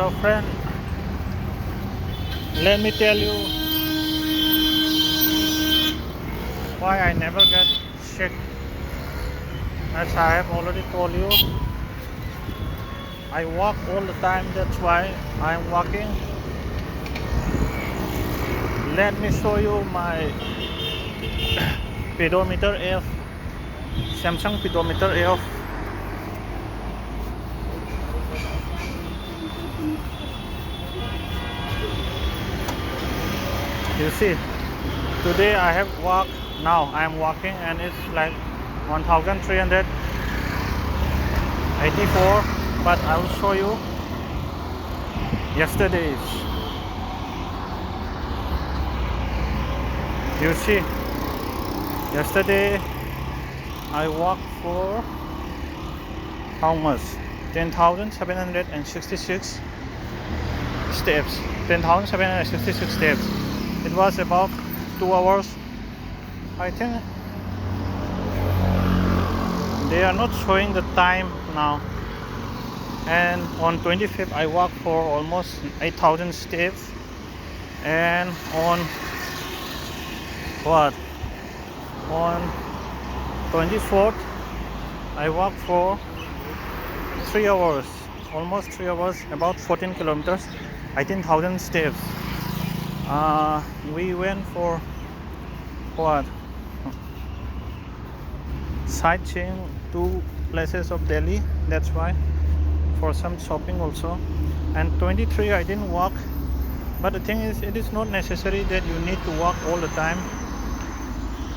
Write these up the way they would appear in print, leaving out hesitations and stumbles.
Hello friend, let me tell you why I never get sick. As I have already told you, I walk all the time, that's why I'm walking. Let me show you my pedometer F, Samsung pedometer F. You see, today I have walked, now I am walking and it's like 1384, but I will show you yesterday's. You see, yesterday I walked for how much? 10,766 steps. 10,766 steps. It was about 2 hours. I think they are not showing the time now. And on 25th I walked for almost 8,000 steps. And on what? On 24th I walked for 3 hours, almost 3 hours, about 14 kilometers, 18,000 steps. We went for what? Sightseeing 2 places of Delhi, that's why, for some shopping also. And 23 I didn't walk, but the thing is, it is not necessary that you need to walk all the time.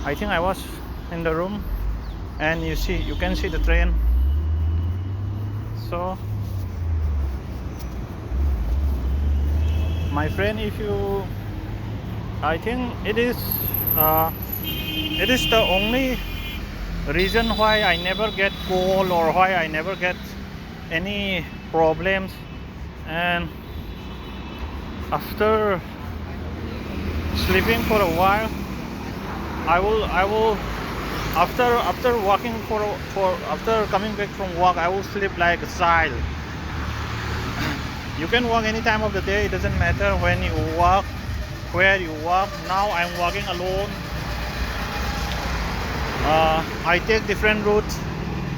I think I was in the room and you can see the train. So my friend, I think it is the only reason why I never get cold or why I never get any problems. And after sleeping for a while, I will after walking after coming back from walk, I will sleep like a child. You can walk any time of the day, it doesn't matter when you walk, where you walk. Now I'm walking alone. I take different routes.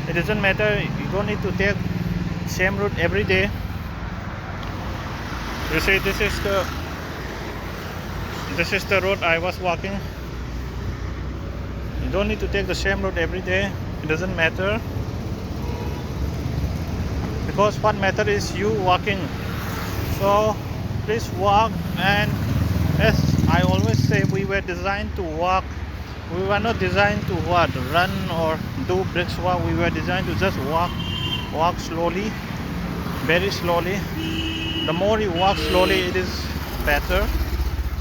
It doesn't matter, you don't need to take same route every day. You see, this is the road I was walking. You don't need to take the same route every day, it doesn't matter, because what matters is you walking. So please walk. And as I always say, we were designed to walk. We were not designed to run or do brisk walk. We were designed to just walk slowly, very slowly. The more you walk slowly, it is better.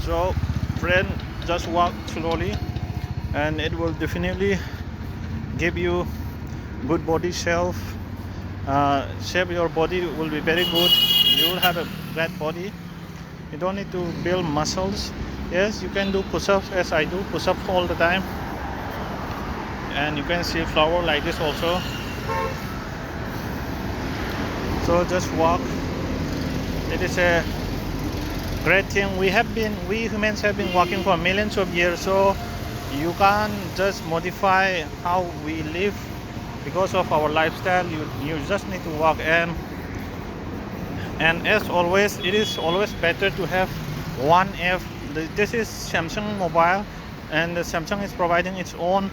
So friend, just walk slowly and it will definitely give you good body shape. Your body will be very good. You will have a great body. You don't need to build muscles. Yes, you can do push-ups as I do push-ups all the time. And you can see flower like this also. So just walk. It is a great thing. We humans have been walking for millions of years, so you can't just modify how we live because of our lifestyle. You just need to walk. And as always, it is always better to have one app. This is Samsung mobile, and Samsung is providing its own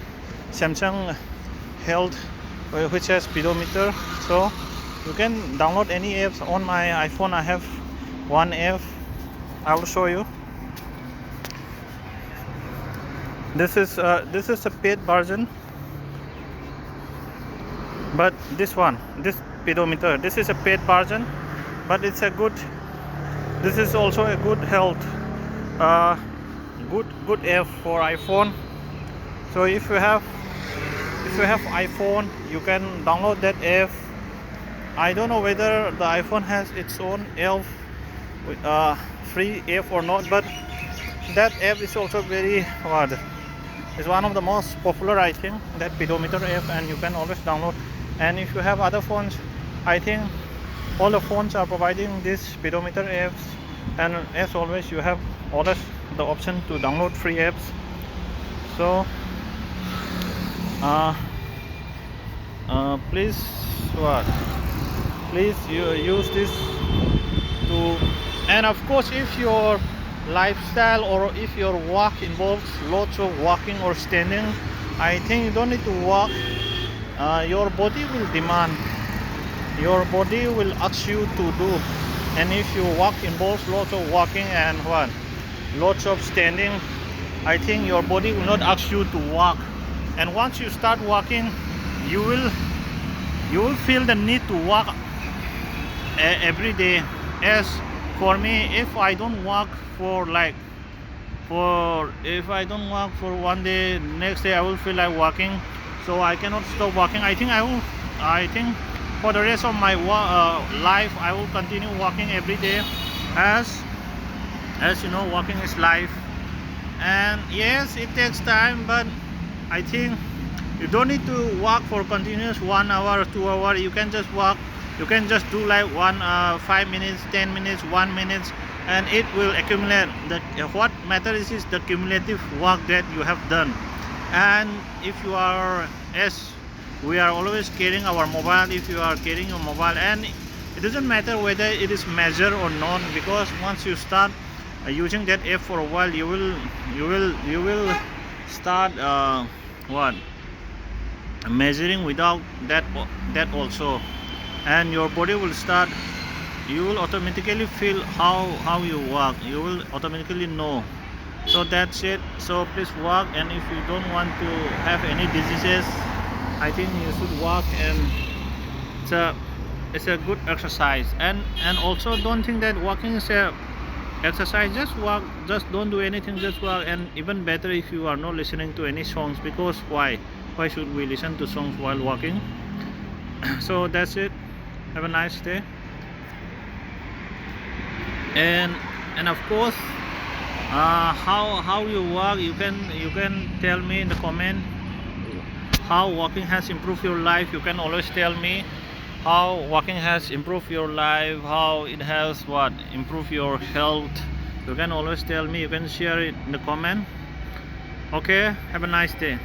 Samsung Health, which has pedometer. So you can download any apps. On my iPhone I have one app. I will show you. This is a paid version, but this pedometer, this is a paid version, but it's a good. This is also a good health, good app for iPhone. So if you have iPhone, you can download that app. I don't know whether the iPhone has its own app, free app or not, but that app is also very it's one of the most popular, I think, that pedometer app, and you can always download. And if you have other phones, I think all the phones are providing this pedometer apps, and as always you have always the option to download free apps. So please what please you use this to, and of course if your lifestyle or if your work involves lots of walking or standing, I think you don't need to walk. Your body will demand, your body will ask you to do. And if your work involves lots of walking and what lots of standing, I think your body will not ask you to walk. And once you start walking, you will feel the need to walk every day. As for me, if I don't walk for if I don't walk for one day, next day I will feel like walking, so I cannot stop walking. I think for the rest of my life I will continue walking every day, as you know, walking is life. And yes, it takes time, but I think you don't need to walk for continuous 1 hour or 2 hour. You can just walk, you can just do like 5 minutes, 10 minutes, 1 minute, and it will accumulate. What matters is the cumulative work that you have done. And if you are, as we are always carrying our mobile, if you are carrying your mobile, and it doesn't matter whether it is measured or not, because once you start using that app for a while, you will start measuring without that also, and your body will start, you will automatically feel how you walk, you will automatically know. So that's it. So please walk, and if you don't want to have any diseases, I think you should walk, and it's a good exercise. And also don't think that walking is a exercise. Just walk, just don't do anything, just walk. And even better if you are not listening to any songs, because why should we listen to songs while walking? So that's it. Have a nice day. And of course, how you walk, you can tell me in the comment how walking has improved your life. You can always tell me how walking has improved your life, how it has improved your health. You can always tell me, you can share it in the comment. Okay, have a nice day.